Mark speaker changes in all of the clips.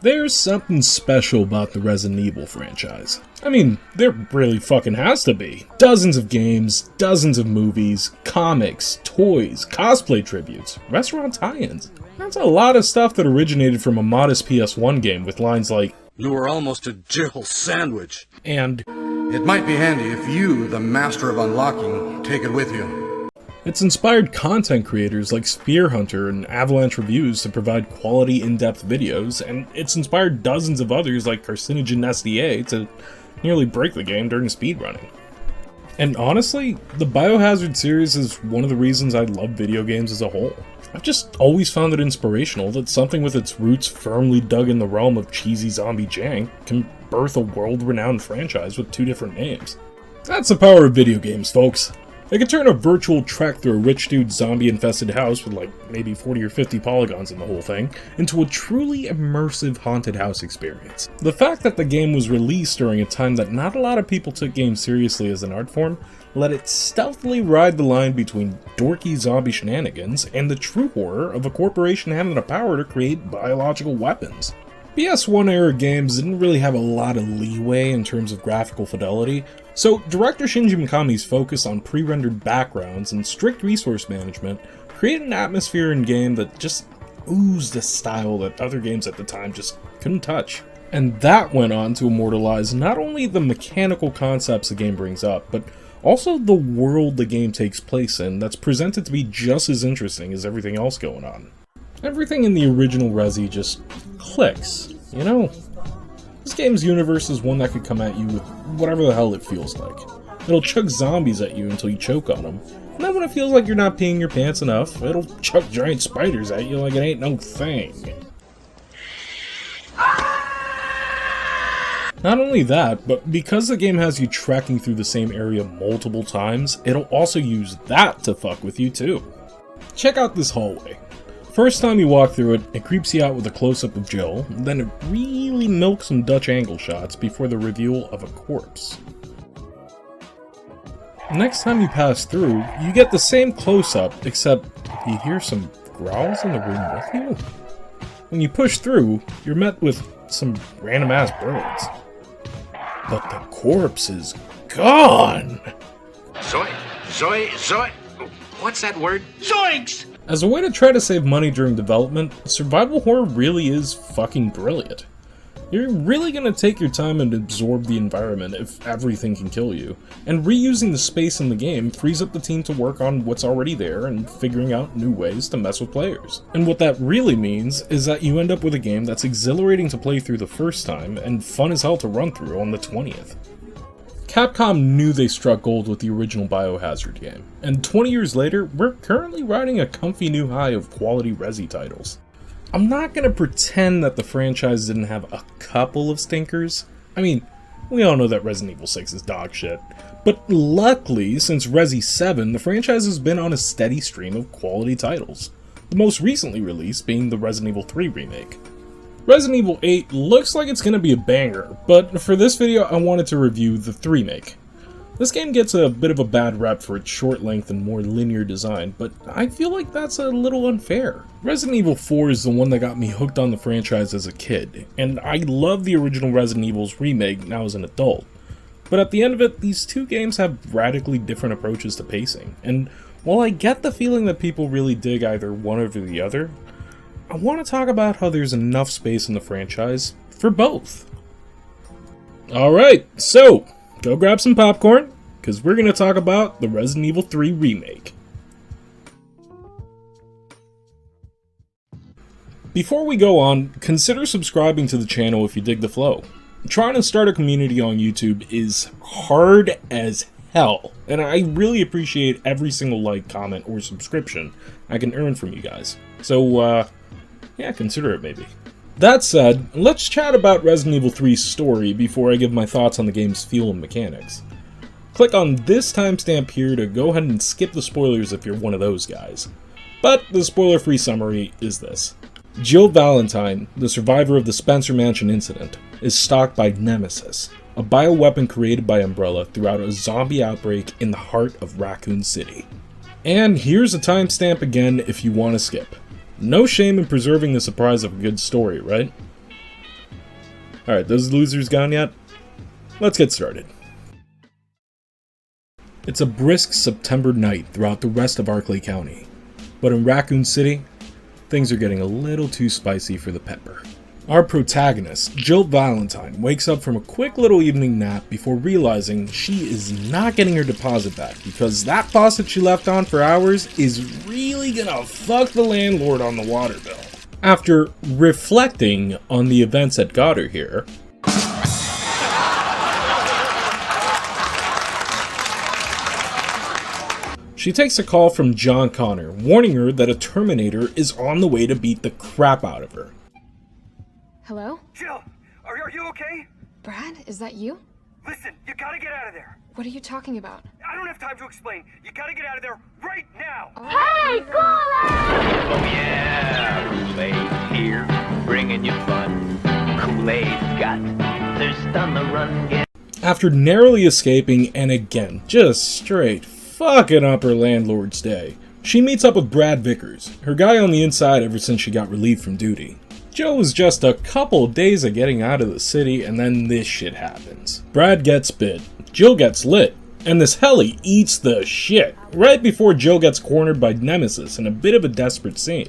Speaker 1: There's something special about the Resident Evil franchise. I mean, there really fucking has to be. Dozens of games, dozens of movies, comics, toys, cosplay tributes, restaurant tie-ins. That's a lot of stuff that originated from a modest PS1 game with lines like,
Speaker 2: "You were almost a Jill sandwich."
Speaker 1: And,
Speaker 3: "It might be handy if you, the master of unlocking, take it with you."
Speaker 1: It's inspired content creators like Spear Hunter and Avalanche Reviews to provide quality in-depth videos, and it's inspired dozens of others like CarcinogenSDA to nearly break the game during speedrunning. And honestly, the Biohazard series is one of the reasons I love video games as a whole. I've just always found it inspirational that something with its roots firmly dug in the realm of cheesy zombie jank can birth a world-renowned franchise with two different names. That's the power of video games, folks. They can turn a virtual trek through a rich dude's zombie-infested house with like maybe 40 or 50 polygons in the whole thing into a truly immersive haunted house experience. The fact that the game was released during a time that not a lot of people took games seriously as an art form let it stealthily ride the line between dorky zombie shenanigans and the true horror of a corporation having the power to create biological weapons. PS1 era games didn't really have a lot of leeway in terms of graphical fidelity, so director Shinji Mikami's focus on pre-rendered backgrounds and strict resource management created an atmosphere in game that just oozed a style that other games at the time just couldn't touch. And that went on to immortalize not only the mechanical concepts the game brings up, but also the world the game takes place in that's presented to be just as interesting as everything else going on. Everything in the original Resi just clicks, you know? This game's universe is one that could come at you with whatever the hell it feels like. It'll chuck zombies at you until you choke on them, and then when it feels like you're not peeing your pants enough, it'll chuck giant spiders at you like it ain't no thing. Not only that, but because the game has you trekking through the same area multiple times, it'll also use that to fuck with you too. Check out this hallway. First time you walk through it, it creeps you out with a close-up of Jill, then it really milks some Dutch angle shots before the reveal of a corpse. Next time you pass through, you get the same close-up, except you hear some growls in the room with you. When you push through, you're met with some random-ass birds. But the corpse is gone!
Speaker 2: Zoe, what's that word? Zoinks!
Speaker 1: As a way to try to save money during development, survival horror really is fucking brilliant. You're really gonna take your time and absorb the environment if everything can kill you, and reusing the space in the game frees up the team to work on what's already there and figuring out new ways to mess with players. And what that really means is that you end up with a game that's exhilarating to play through the first time and fun as hell to run through on the 20th. Capcom knew they struck gold with the original Biohazard game, and 20 years later, we're currently riding a comfy new high of quality Resi titles. I'm not gonna pretend that the franchise didn't have a couple of stinkers. I mean, we all know that Resident Evil 6 is dog shit, but luckily, since Resi 7, the franchise has been on a steady stream of quality titles, the most recently released being the Resident Evil 3 remake. Resident Evil 8 looks like it's going to be a banger, but for this video I wanted to review the Remake. This game gets a bit of a bad rep for its short length and more linear design, but I feel like that's a little unfair. Resident Evil 4 is the one that got me hooked on the franchise as a kid, and I love the original Resident Evil's remake now as an adult. But at the end of it, these two games have radically different approaches to pacing, and while I get the feeling that people really dig either one over the other, I want to talk about how there's enough space in the franchise for both. Alright, so go grab some popcorn, because we're going to talk about the Resident Evil 3 Remake. Before we go on, consider subscribing to the channel if you dig the flow. Trying to start a community on YouTube is hard as hell, and I really appreciate every single like, comment, or subscription I can earn from you guys. So, yeah, consider it maybe. That said, let's chat about Resident Evil 3's story before I give my thoughts on the game's feel and mechanics. Click on this timestamp here to go ahead and skip the spoilers if you're one of those guys. But the spoiler-free summary is this. Jill Valentine, the survivor of the Spencer Mansion incident, is stalked by Nemesis, a bioweapon created by Umbrella throughout a zombie outbreak in the heart of Raccoon City. And here's a timestamp again if you want to skip. No shame in preserving the surprise of a good story, right? Alright, those losers gone yet? Let's get started. It's a brisk September night throughout the rest of Arklay County, but in Raccoon City, things are getting a little too spicy for the pepper. Our protagonist, Jill Valentine, wakes up from a quick little evening nap before realizing she is not getting her deposit back because that faucet she left on for hours is really gonna fuck the landlord on the water bill. After reflecting on the events that got her here, she takes a call from John Connor, warning her that a Terminator is on the way to beat the crap out of her.
Speaker 4: Hello?
Speaker 5: Jill, are you okay?
Speaker 4: Brad, is that you?
Speaker 5: Listen, you gotta get out of there.
Speaker 4: What are you talking about?
Speaker 5: I don't have time to explain. You gotta get out of there right now.
Speaker 6: Hey, Kool-Aid! Oh yeah, Kool-Aid here, bringing you fun. Kool-Aid's got thirst on the run. Get
Speaker 1: After narrowly escaping and again, just straight fucking up her landlord's day, she meets up with Brad Vickers, her guy on the inside ever since she got relieved from duty. Joe was just a couple days of getting out of the city and then this shit happens. Brad gets bit, Jill gets lit, and this heli eats the shit right before Jill gets cornered by Nemesis in a bit of a desperate scene.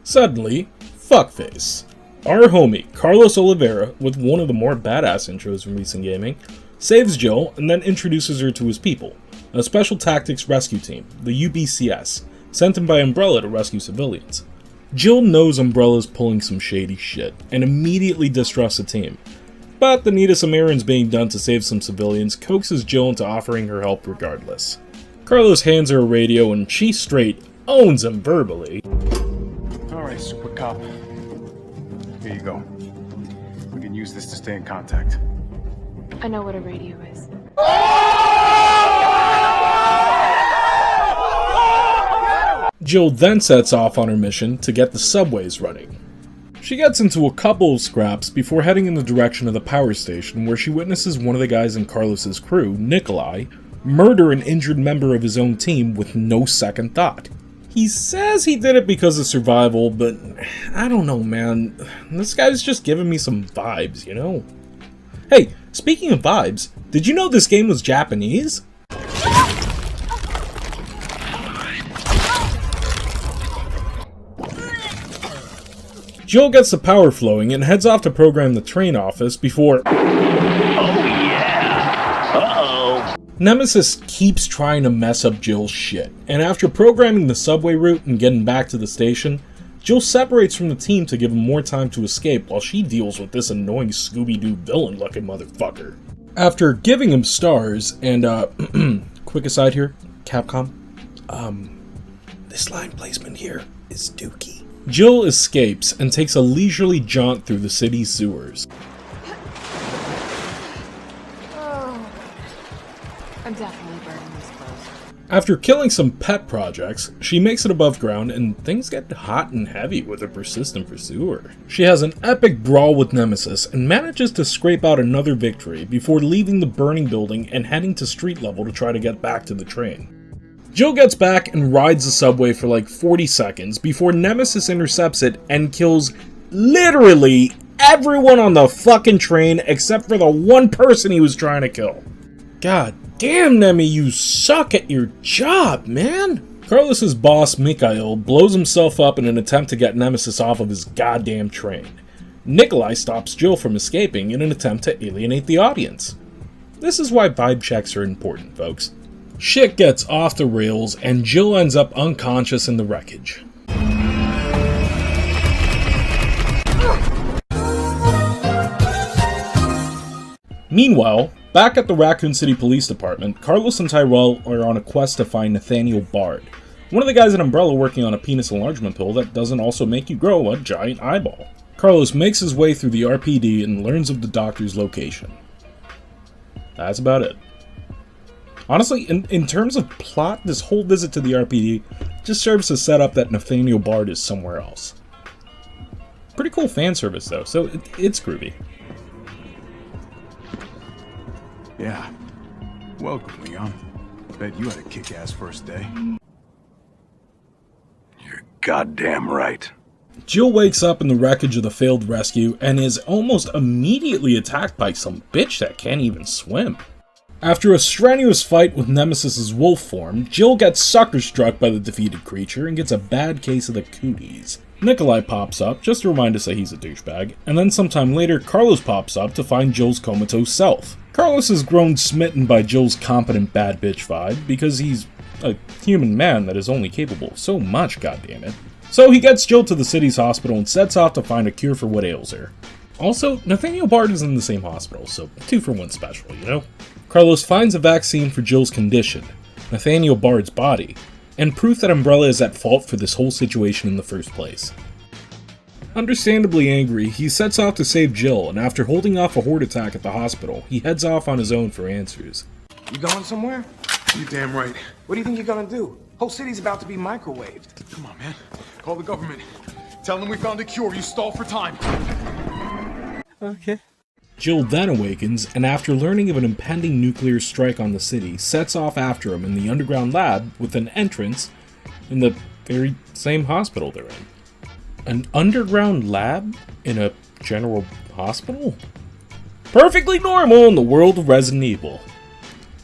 Speaker 1: Suddenly, fuckface. Our homie, Carlos Oliveira, with one of the more badass intros from recent gaming, saves Jill and then introduces her to his people, a Special Tactics Rescue Team, the UBCS, sent in by Umbrella to rescue civilians. Jill knows Umbrella's pulling some shady shit, and immediately distrusts the team. But the neatest of errands being done to save some civilians coaxes Jill into offering her help regardless. Carlos hands her a radio and she straight owns him verbally.
Speaker 7: Alright, Super Cop. Here you go. We can use this to stay in contact.
Speaker 4: I know what a radio is.
Speaker 1: Jill then sets off on her mission to get the subways running. She gets into a couple of scraps before heading in the direction of the power station where she witnesses one of the guys in Carlos's crew, Nikolai, murder an injured member of his own team with no second thought. He says he did it because of survival, but I don't know, man. This guy's just giving me some vibes, you know? Hey, speaking of vibes, did you know this game was Japanese? Jill gets the power flowing and heads off to program the train office before...
Speaker 6: oh yeah! Uh-oh!
Speaker 1: Nemesis keeps trying to mess up Jill's shit, and after programming the subway route and getting back to the station, Jill separates from the team to give him more time to escape while she deals with this annoying Scooby-Doo villain-looking motherfucker. After giving him stars, and quick aside here, Capcom, this line placement here is dookie. Jill escapes and takes a leisurely jaunt through the city's sewers.
Speaker 4: Oh, I'm definitely burning these clothes.
Speaker 1: After killing some pet projects, she makes it above ground and things get hot and heavy with a persistent pursuer. She has an epic brawl with Nemesis and manages to scrape out another victory before leaving the burning building and heading to street level to try to get back to the train. Jill gets back and rides the subway for like 40 seconds before Nemesis intercepts it and kills literally everyone on the fucking train except for the one person he was trying to kill. God damn, Nemi, you suck at your job, man! Carlos's boss, Mikhail, blows himself up in an attempt to get Nemesis off of his goddamn train. Nikolai stops Jill from escaping in an attempt to alienate the audience. This is why vibe checks are important, folks. Shit gets off the rails and Jill ends up unconscious in the wreckage. Meanwhile, back at the Raccoon City Police Department, Carlos and Tyrell are on a quest to find Nathaniel Bard, one of the guys at Umbrella working on a penis enlargement pill that doesn't also make you grow a giant eyeball. Carlos makes his way through the RPD and learns of the doctor's location. That's about it. Honestly, in terms of plot, this whole visit to the RPD just serves to set up that Nathaniel Bard is somewhere else. Pretty cool fan service though, so it's groovy.
Speaker 7: Yeah. Welcome, Leon. Bet you had a kick-ass first day.
Speaker 2: You're goddamn right.
Speaker 1: Jill wakes up in the wreckage of the failed rescue and is almost immediately attacked by some bitch that can't even swim. After a strenuous fight with Nemesis's wolf form, Jill gets sucker-struck by the defeated creature and gets a bad case of the cooties. Nikolai pops up just to remind us that he's a douchebag, and then sometime later Carlos pops up to find Jill's comatose self. Carlos has grown smitten by Jill's competent bad bitch vibe because he's a human man that is only capable of so much, goddammit. So he gets Jill to the city's hospital and sets off to find a cure for what ails her. Also, Nathaniel Bard is in the same hospital, so 2 for 1 special, you know? Carlos finds a vaccine for Jill's condition, Nathaniel Bard's body, and proof that Umbrella is at fault for this whole situation in the first place. Understandably angry, he sets off to save Jill, and after holding off a horde attack at the hospital, he heads off on his own for answers.
Speaker 5: You going somewhere?
Speaker 3: You damn right.
Speaker 5: What do you think you're gonna do? Whole city's about to be microwaved.
Speaker 7: Come on, man. Call the government. Tell them we found a cure. You stall for time.
Speaker 5: Okay.
Speaker 1: Jill then awakens, and after learning of an impending nuclear strike on the city, sets off after him in the underground lab with an entrance in the very same hospital they're in. An underground lab in a general hospital? Perfectly normal in the world of Resident Evil.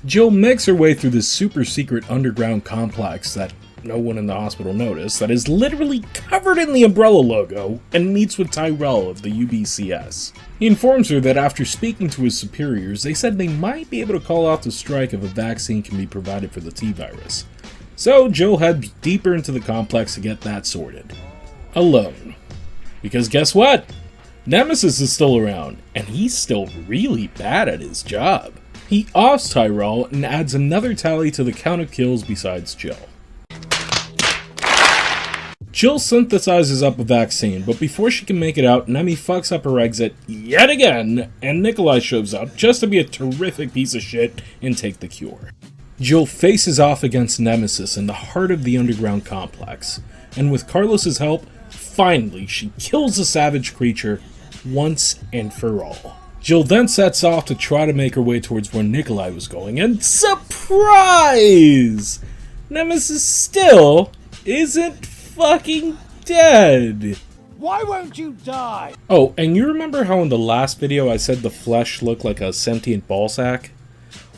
Speaker 1: Jill makes her way through this super secret underground complex that no one in the hospital noticed, that is literally covered in the Umbrella logo, and meets with Tyrell of the UBCS. He informs her that after speaking to his superiors, they said they might be able to call off the strike if a vaccine can be provided for the T-virus. So Jill heads deeper into the complex to get that sorted. Alone. Because guess what? Nemesis is still around, and he's still really bad at his job. He offs Tyrell and adds another tally to the count of kills besides Jill. Jill synthesizes up a vaccine, but before she can make it out, Nemi fucks up her exit yet again, and Nikolai shows up just to be a terrific piece of shit and take the cure. Jill faces off against Nemesis in the heart of the underground complex, and with Carlos's help, finally she kills the savage creature once and for all. Jill then sets off to try to make her way towards where Nikolai was going, and surprise! Nemesis still isn't fucking dead.
Speaker 5: Why won't you die?
Speaker 1: Oh, and you remember how in the last video I said the flesh looked like a sentient ballsack?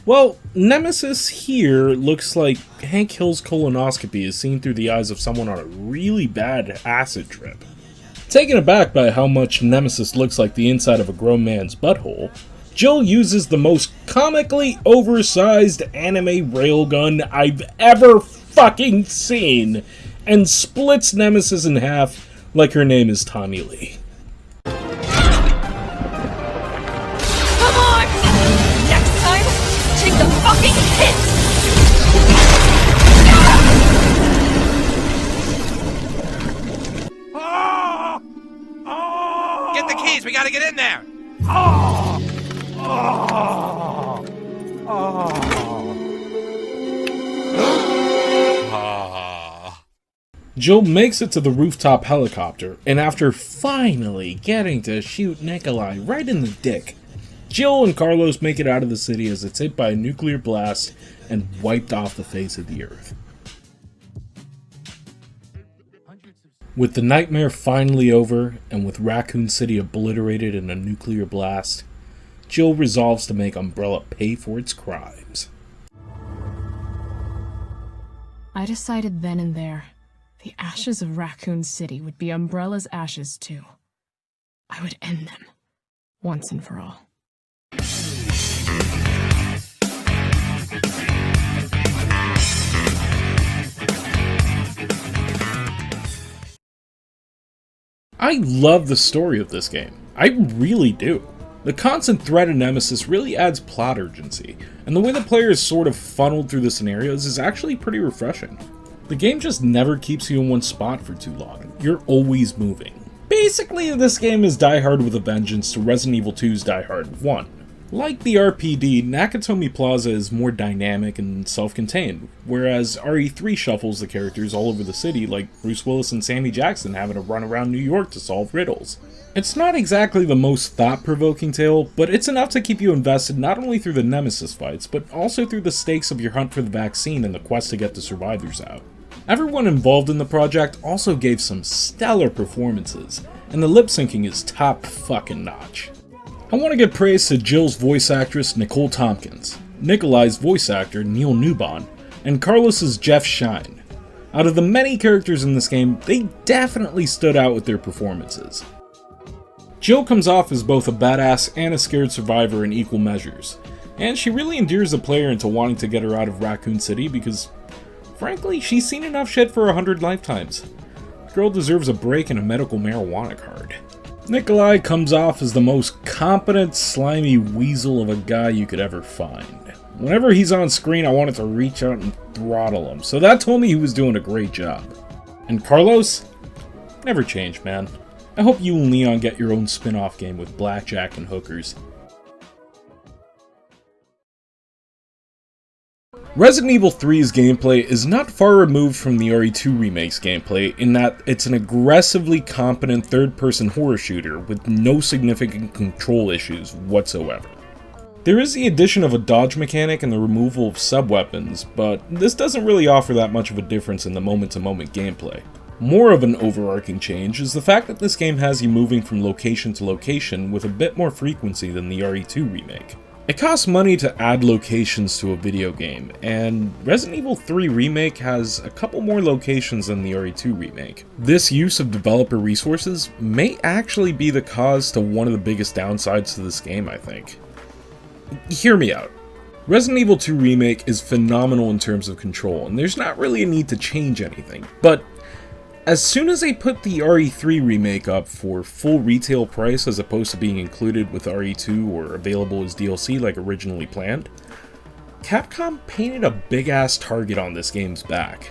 Speaker 1: Well, Nemesis here looks like Hank Hill's colonoscopy is seen through the eyes of someone on a really bad acid trip. Taken aback by how much Nemesis looks like the inside of a grown man's butthole, Jill uses the most comically oversized anime railgun I've ever fucking seen, and splits Nemesis in half like her name is Tommy Lee.
Speaker 8: Come on! Next time, take the fucking hit!
Speaker 2: Get the keys, we gotta get in there!
Speaker 1: Jill makes it to the rooftop helicopter, and after finally getting to shoot Nikolai right in the dick, Jill and Carlos make it out of the city as it's hit by a nuclear blast and wiped off the face of the earth. With the nightmare finally over, and with Raccoon City obliterated in a nuclear blast, Jill resolves to make Umbrella pay for its crimes.
Speaker 4: I decided then and there, the ashes of Raccoon City would be Umbrella's ashes too. I would end them, once and for all.
Speaker 1: I love the story of this game. I really do. The constant threat of Nemesis really adds plot urgency, and the way the player is sort of funneled through the scenarios is actually pretty refreshing. The game just never keeps you in one spot for too long. You're always moving. Basically, this game is Die Hard with a vengeance to Resident Evil 2's Die Hard 1. Like the RPD, Nakatomi Plaza is more dynamic and self-contained, whereas RE3 shuffles the characters all over the city like Bruce Willis and Sammy Jackson having to run around New York to solve riddles. It's not exactly the most thought-provoking tale, but it's enough to keep you invested not only through the Nemesis fights, but also through the stakes of your hunt for the vaccine and the quest to get the survivors out. Everyone involved in the project also gave some stellar performances, and the lip syncing is top fucking notch. I want to give praise to Jill's voice actress Nicole Tompkins, Nikolai's voice actor Neil Newbon, and Carlos's Jeff Shine. Out of the many characters in this game, they definitely stood out with their performances. Jill comes off as both a badass and a scared survivor in equal measures, and she really endears the player into wanting to get her out of Raccoon City because, frankly, she's seen enough shit for 100 lifetimes. The girl deserves a break and a medical marijuana card. Nikolai comes off as the most competent, slimy weasel of a guy you could ever find. Whenever he's on screen, I wanted to reach out and throttle him, so that told me he was doing a great job. And Carlos? Never change, man. I hope you and Leon get your own spin-off game with blackjack and hookers. Resident Evil 3's gameplay is not far removed from the RE2 Remake's gameplay in that it's an aggressively competent third-person horror shooter with no significant control issues whatsoever. There is the addition of a dodge mechanic and the removal of sub-weapons, but this doesn't really offer that much of a difference in the moment-to-moment gameplay. More of an overarching change is the fact that this game has you moving from location to location with a bit more frequency than the RE2 Remake. It costs money to add locations to a video game, and Resident Evil 3 Remake has a couple more locations than the RE2 Remake. This use of developer resources may actually be the cause to one of the biggest downsides to this game, I think. Hear me out. Resident Evil 2 Remake is phenomenal in terms of control, and there's not really a need to change anything, but as soon as they put the RE3 Remake up for full retail price as opposed to being included with RE2 or available as DLC like originally planned, Capcom painted a big-ass target on this game's back.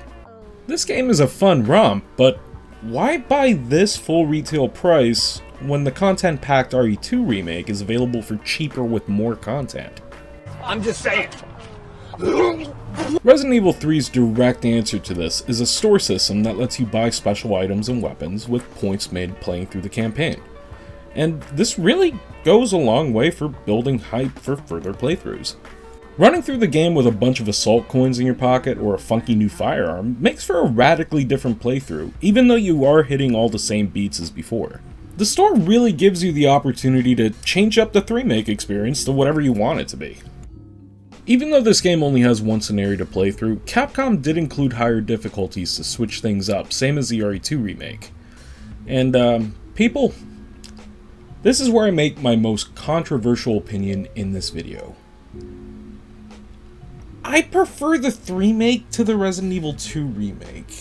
Speaker 1: This game is a fun romp, but why buy this full retail price when the content-packed RE2 Remake is available for cheaper with more content?
Speaker 5: I'm just saying.
Speaker 1: Resident Evil 3's direct answer to this is a store system that lets you buy special items and weapons with points made playing through the campaign. And this really goes a long way for building hype for further playthroughs. Running through the game with a bunch of assault coins in your pocket or a funky new firearm makes for a radically different playthrough, even though you are hitting all the same beats as before. The store really gives you the opportunity to change up the 3-make experience to whatever you want it to be. Even though this game only has one scenario to play through, Capcom did include higher difficulties to switch things up, same as the RE2 Remake. And, people, this is where I make my most controversial opinion in this video. I prefer the 3-make to the Resident Evil 2 Remake.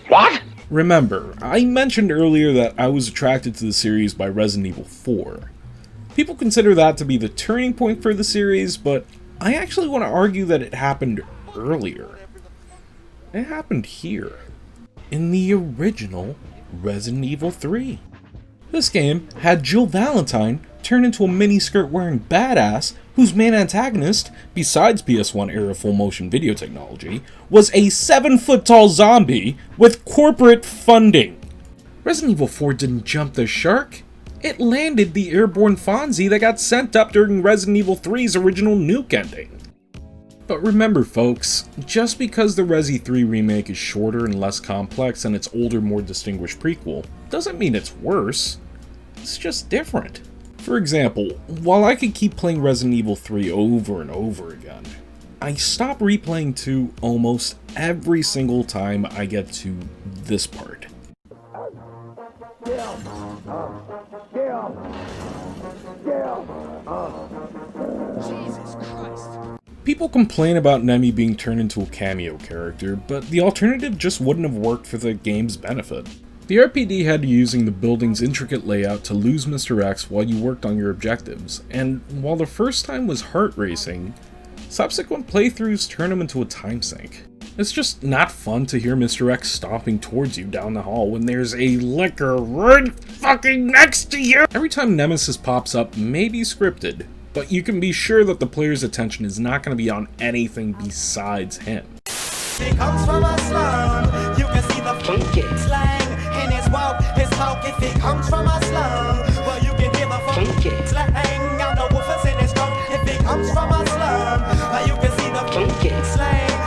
Speaker 6: What?
Speaker 1: Remember, I mentioned earlier that I was attracted to the series by Resident Evil 4. People consider that to be the turning point for the series, but I actually want to argue that it happened earlier. It happened here, in the original Resident Evil 3. This game had Jill Valentine turn into a miniskirt wearing badass whose main antagonist, besides PS1 era full motion video technology, was a 7-foot-tall zombie with corporate funding. Resident Evil 4 didn't jump the shark. It landed the airborne Fonzie that got sent up during Resident Evil 3's original nuke ending. But remember folks, just because the Resi 3 remake is shorter and less complex than its older, more distinguished prequel, doesn't mean it's worse. It's just different. For example, while I could keep playing Resident Evil 3 over and over again, I stop replaying 2 almost every single time I get to this part.
Speaker 2: Jesus Christ.
Speaker 1: People complain about Nemi being turned into a cameo character, but the alternative just wouldn't have worked for the game's benefit. The RPD had you using the building's intricate layout to lose Mr. X while you worked on your objectives, and while the first time was heart-racing, subsequent playthroughs turn him into a time sink. It's just not fun to hear Mr. X stomping towards you down the hall when there's a liquor right fucking next to you! Every time Nemesis pops up may be scripted, but you can be sure that the player's attention is not going to be on anything besides him.
Speaker 9: He comes from a slum, you can see the funky slang in his walk, his talk. If he comes from a slum, well you can hear the funky slang out the woofers in his throat. If he comes from a slum, well you can see the funky slang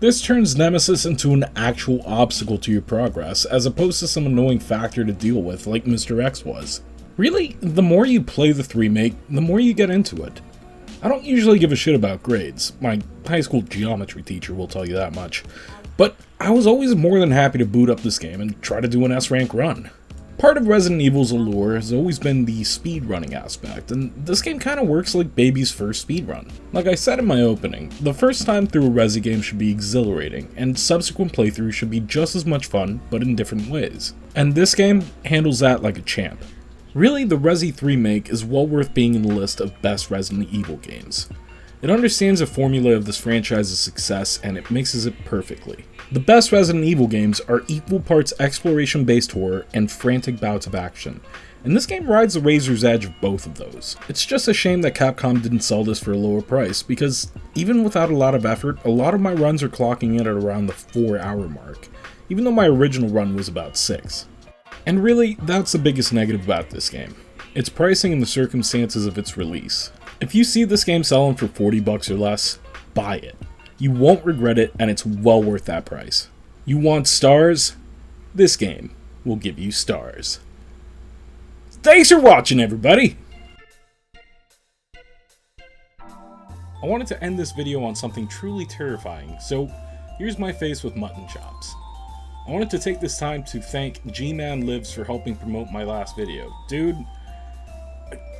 Speaker 1: This turns Nemesis into an actual obstacle to your progress, as opposed to some annoying factor to deal with like Mr. X was. Really, the more you play the remake, the more you get into it. I don't usually give a shit about grades, my high school geometry teacher will tell you that much, but I was always more than happy to boot up this game and try to do an S-rank run. Part of Resident Evil's allure has always been the speedrunning aspect, and this game kinda works like baby's first speedrun. Like I said in my opening, the first time through a Resi game should be exhilarating, and subsequent playthroughs should be just as much fun, but in different ways. And this game handles that like a champ. Really, the Resi 3 Remake is well worth being in the list of best Resident Evil games. It understands the formula of this franchise's success, and it mixes it perfectly. The best Resident Evil games are equal parts exploration-based horror and frantic bouts of action, and this game rides the razor's edge of both of those. It's just a shame that Capcom didn't sell this for a lower price, because even without a lot of effort, a lot of my runs are clocking in at around the 4-hour mark, even though my original run was about 6. And really, that's the biggest negative about this game. Its pricing and the circumstances of its release. If you see this game selling for $40 or less, buy it. You won't regret it, and it's well worth that price. You want stars? This game will give you stars. Thanks for watching, everybody! I wanted to end this video on something truly terrifying, so here's my face with mutton chops. I wanted to take this time to thank GManLives for helping promote my last video. Dude,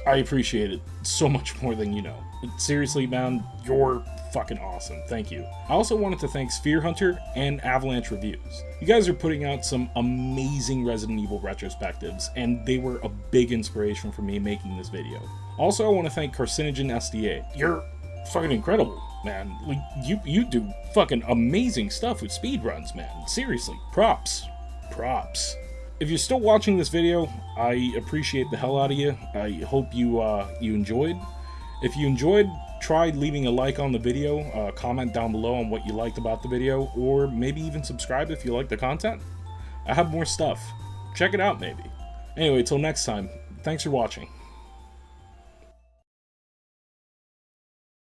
Speaker 1: I appreciate it so much more than you know. Seriously, man, you're fucking awesome. Thank you. I also wanted to thank Sphere Hunter and Avalanche Reviews. You guys are putting out some amazing Resident Evil retrospectives, and they were a big inspiration for me making this video. Also, I want to thank CarcinogenSDA. You're fucking incredible, man. Like, you do fucking amazing stuff with speedruns, man. Seriously, props. Props. If you're still watching this video, I appreciate the hell out of you. I hope you enjoyed. If you enjoyed, try leaving a like on the video, comment down below on what you liked about the video, or maybe even subscribe if you like the content. I have more stuff. Check it out, maybe. Anyway, till next time, thanks for watching.